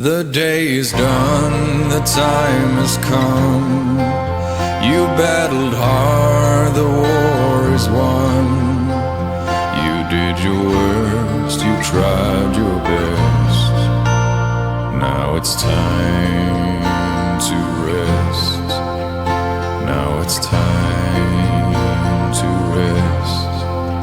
The day is done, the time has come. You battled hard, the war is won. You did your worst, you tried your best. Now it's time